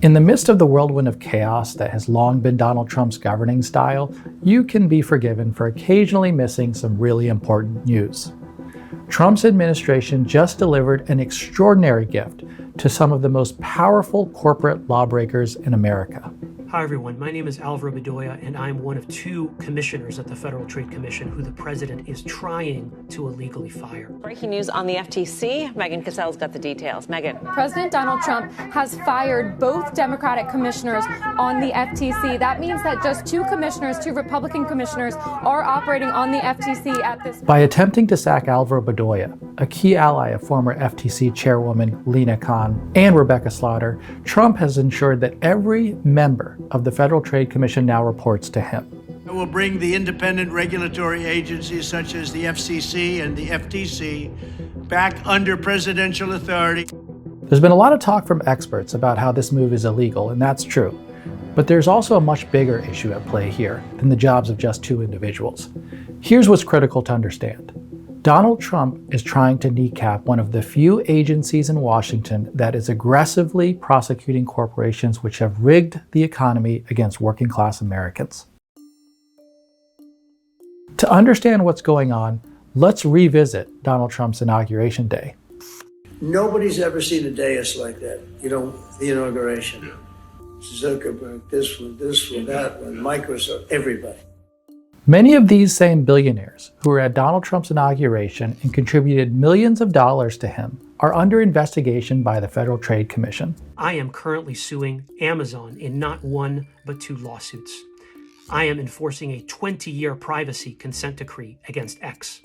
In the midst of the whirlwind of chaos that has long been Donald Trump's governing style, you can be forgiven for occasionally missing some really important news. Trump's administration just delivered an extraordinary gift to some of the most powerful corporate lawbreakers in America. Hi everyone, my name is Alvaro Bedoya and I'm one of two commissioners at the Federal Trade Commission who the president is trying to illegally fire. Breaking news on the FTC. Megan Cassell's got the details. Megan. President Donald Trump has fired both Democratic commissioners on the FTC. That means that just two Republican commissioners are operating on the FTC at this point. By attempting to sack Alvaro Bedoya, a key ally of former FTC chairwoman Lina Khan and Rebecca Slaughter, Trump has ensured that every member of the Federal Trade Commission now reports to him. It will bring the independent regulatory agencies such as the FCC and the FTC back under presidential authority. There's been a lot of talk from experts about how this move is illegal, and that's true. But there's also a much bigger issue at play here than the jobs of just two individuals. Here's what's critical to understand. Donald Trump is trying to kneecap one of the few agencies in Washington that is aggressively prosecuting corporations which have rigged the economy against working-class Americans. To understand what's going on, let's revisit Donald Trump's inauguration day. Nobody's ever seen a dais like that. The inauguration. Zuckerberg, this one, that one, Microsoft, everybody. Many of these same billionaires who were at Donald Trump's inauguration and contributed millions of dollars to him are under investigation by the Federal Trade Commission. I am currently suing Amazon in not one, but two lawsuits. I am enforcing a 20-year privacy consent decree against X.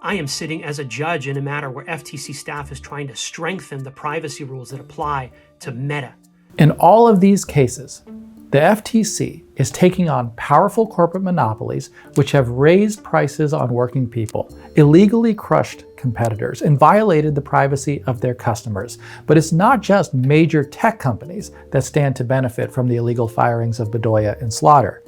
I am sitting as a judge in a matter where FTC staff is trying to strengthen the privacy rules that apply to Meta. In all of these cases, the FTC is taking on powerful corporate monopolies which have raised prices on working people, illegally crushed competitors, and violated the privacy of their customers. But it's not just major tech companies that stand to benefit from the illegal firings of Bedoya and Slaughter.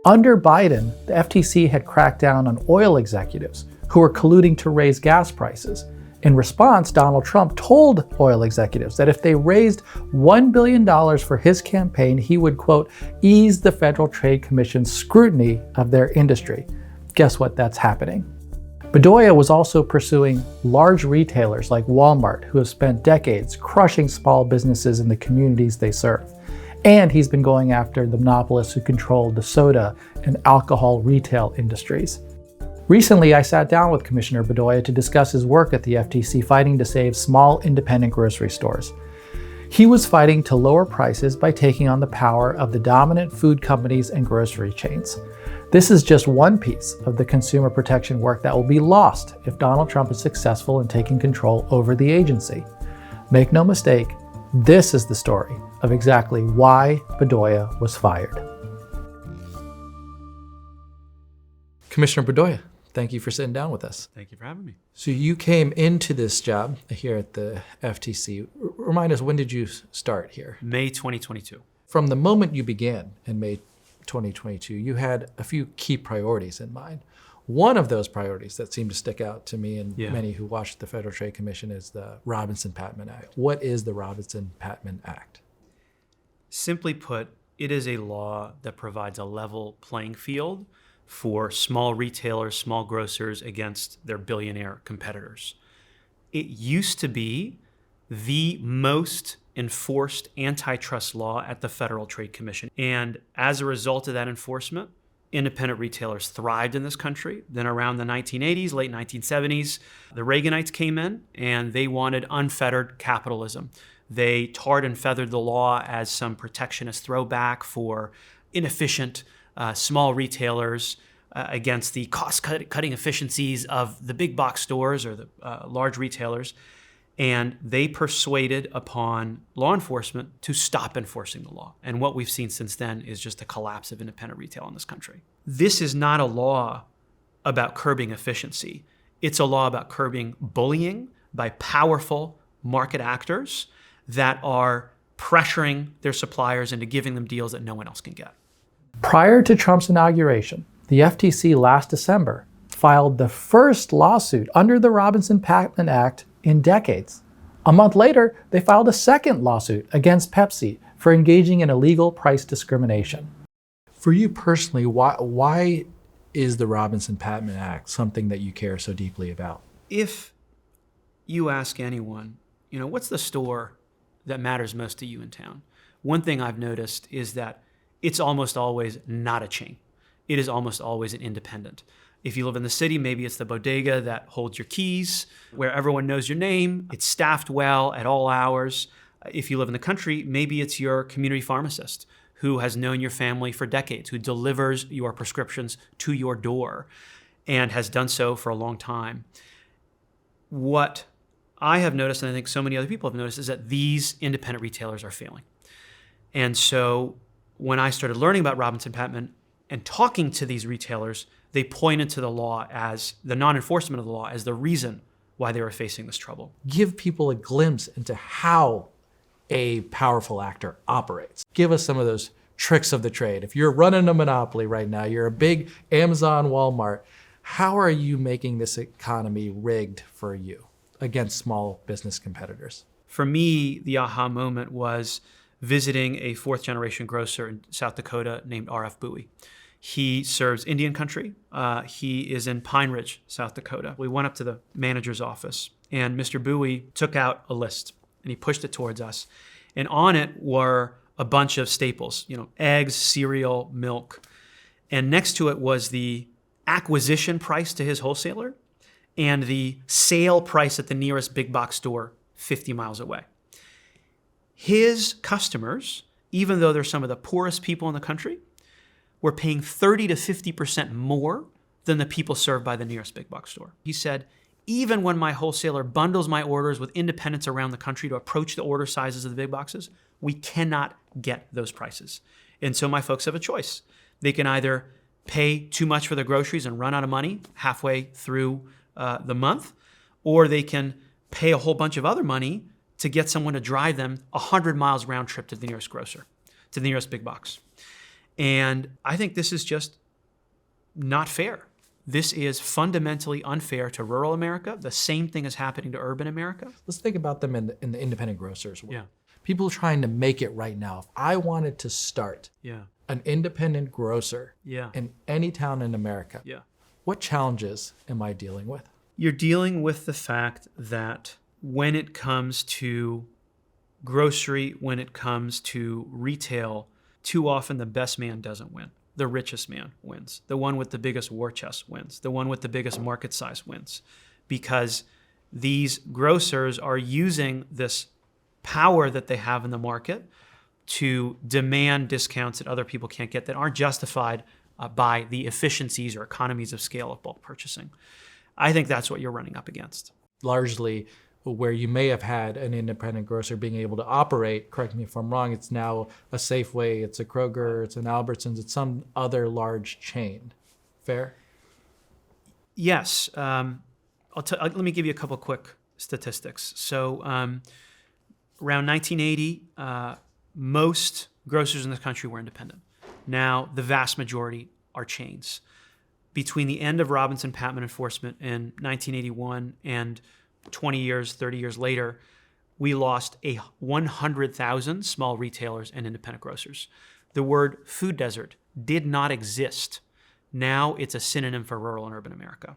Under Biden, the FTC had cracked down on oil executives who were colluding to raise gas prices. In response, Donald Trump told oil executives that if they raised $1 billion for his campaign, he would, quote, ease the Federal Trade Commission's scrutiny of their industry. Guess what? That's happening. Bedoya was also pursuing large retailers like Walmart, who have spent decades crushing small businesses in the communities they serve. And he's been going after the monopolists who control the soda and alcohol retail industries. Recently, I sat down with Commissioner Bedoya to discuss his work at the FTC fighting to save small independent grocery stores. He was fighting to lower prices by taking on the power of the dominant food companies and grocery chains. This is just one piece of the consumer protection work that will be lost if Donald Trump is successful in taking control over the agency. Make no mistake, this is the story of exactly why Bedoya was fired. Commissioner Bedoya, thank you for sitting down with us. Thank you for having me. So you came into this job here at the FTC. Remind us, when did you start here? May 2022. From the moment you began in May 2022, you had a few key priorities in mind. One of those priorities that seemed to stick out to me and many who watched the Federal Trade Commission is the Patman Act. What is the Patman Act? Simply put, it is a law that provides a level playing field for small retailers, small grocers against their billionaire competitors. It used to be the most enforced antitrust law at the Federal Trade Commission. And as a result of that enforcement, independent retailers thrived in this country. Then around the 1980s, late 1970s, the Reaganites came in and they wanted unfettered capitalism. They tarred and feathered the law as some protectionist throwback for inefficient small retailers against the cost-cutting efficiencies of the big box stores or the large retailers. And they persuaded upon law enforcement to stop enforcing the law. And what we've seen since then is just a collapse of independent retail in this country. This is not a law about curbing efficiency. It's a law about curbing bullying by powerful market actors that are pressuring their suppliers into giving them deals that no one else can get. Prior to Trump's inauguration, the FTC last December filed the first lawsuit under the Patman Act in decades. A month later, they filed a second lawsuit against Pepsi for engaging in illegal price discrimination. For you personally, why is the Robinson-Patman Act something that you care so deeply about? If you ask anyone, what's the store that matters most to you in town? One thing I've noticed is that it's almost always not a chain. It is almost always an independent. If you live in the city, maybe it's the bodega that holds your keys, where everyone knows your name. It's staffed well at all hours. If you live in the country, maybe it's your community pharmacist who has known your family for decades, who delivers your prescriptions to your door and has done so for a long time. What I have noticed, and I think so many other people have noticed, is that these independent retailers are failing. And so when I started learning about Robinson-Patman and talking to these retailers, they pointed to the law as the non-enforcement of the law as the reason why they were facing this trouble. Give people a glimpse into how a powerful actor operates. Give us some of those tricks of the trade. If you're running a monopoly right now, you're a big Amazon, Walmart, how are you making this economy rigged for you against small business competitors? For me, the aha moment was visiting a fourth generation grocer in South Dakota named R.F. Bowie. He serves Indian country. He is in Pine Ridge, South Dakota. We went up to the manager's office and Mr. Bowie took out a list and he pushed it towards us. And on it were a bunch of staples, eggs, cereal, milk. And next to it was the acquisition price to his wholesaler and the sale price at the nearest big box store 50 miles away. His customers, even though they're some of the poorest people in the country, were paying 30 to 50% more than the people served by the nearest big box store. He said, even when my wholesaler bundles my orders with independents around the country to approach the order sizes of the big boxes, we cannot get those prices. And so my folks have a choice. They can either pay too much for their groceries and run out of money halfway through the month, or they can pay a whole bunch of other money to get someone to drive them 100 miles round trip to the nearest grocer, to the nearest big box. And I think this is just not fair. This is fundamentally unfair to rural America. The same thing is happening to urban America. Let's think about them in the independent grocers world. Yeah. People trying to make it right now. If I wanted to start an independent grocer in any town in America, what challenges am I dealing with? You're dealing with the fact that when it comes to grocery, when it comes to retail, too often the best man doesn't win. The richest man wins. The one with the biggest war chest wins. The one with the biggest market size wins. Because these grocers are using this power that they have in the market to demand discounts that other people can't get that aren't justified by the efficiencies or economies of scale of bulk purchasing. I think that's what you're running up against. Largely, where you may have had an independent grocer being able to operate, correct me if I'm wrong, it's now a Safeway, it's a Kroger, it's an Albertsons, it's some other large chain. Fair? Yes. Let me give you a couple quick statistics. So around 1980, most grocers in this country were independent. Now, the vast majority are chains. Between the end of Robinson-Patman enforcement in 1981 and 20 years, 30 years later, we lost 100,000 small retailers and independent grocers. The word food desert did not exist. Now it's a synonym for rural and urban America.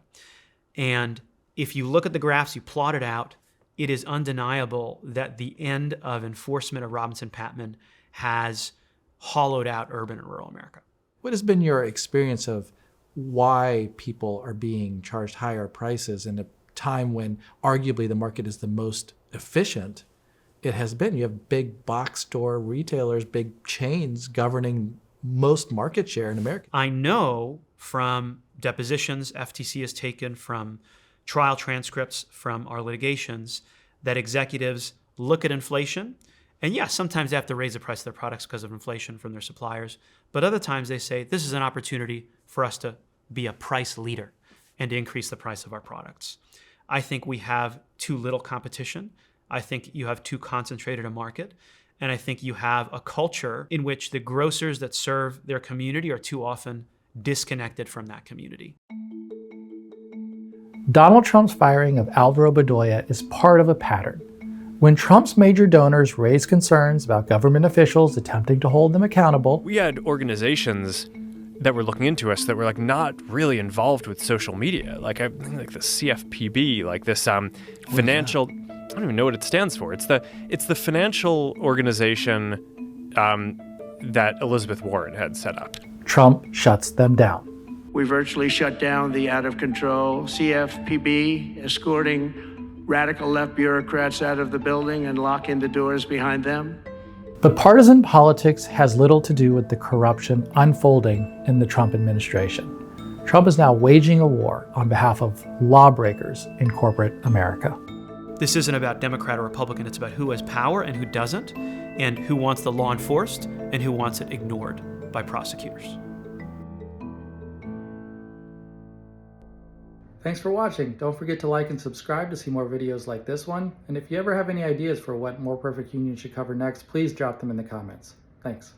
And if you look at the graphs, you plot it out, it is undeniable that the end of enforcement of Robinson-Patman has hollowed out urban and rural America. What has been your experience of why people are being charged higher prices in a time when arguably the market is the most efficient it has been? You have big box store retailers, big chains governing most market share in America. I know from depositions FTC has taken, from trial transcripts from our litigations, that executives look at inflation, and yes, sometimes they have to raise the price of their products because of inflation from their suppliers, but other times they say, this is an opportunity for us to be a price leader and to increase the price of our products. I think we have too little competition. I think you have too concentrated a market. And I think you have a culture in which the grocers that serve their community are too often disconnected from that community. Donald Trump's firing of Alvaro Bedoya is part of a pattern. When Trump's major donors raised concerns about government officials attempting to hold them accountable, we had organizations that were looking into us that were like not really involved with social media, like the CFPB, like this financial. I don't even know what it stands for. It's the financial organization that Elizabeth Warren had set up. Trump shuts them down. We virtually shut down the out-of-control CFPB, escorting radical left bureaucrats out of the building and locking the doors behind them. But partisan politics has little to do with the corruption unfolding in the Trump administration. Trump is now waging a war on behalf of lawbreakers in corporate America. This isn't about Democrat or Republican. It's about who has power and who doesn't, and who wants the law enforced and who wants it ignored by prosecutors. Thanks for watching. Don't forget to like and subscribe to see more videos like this one. And if you ever have any ideas for what More Perfect Union should cover next, please drop them in the comments. Thanks.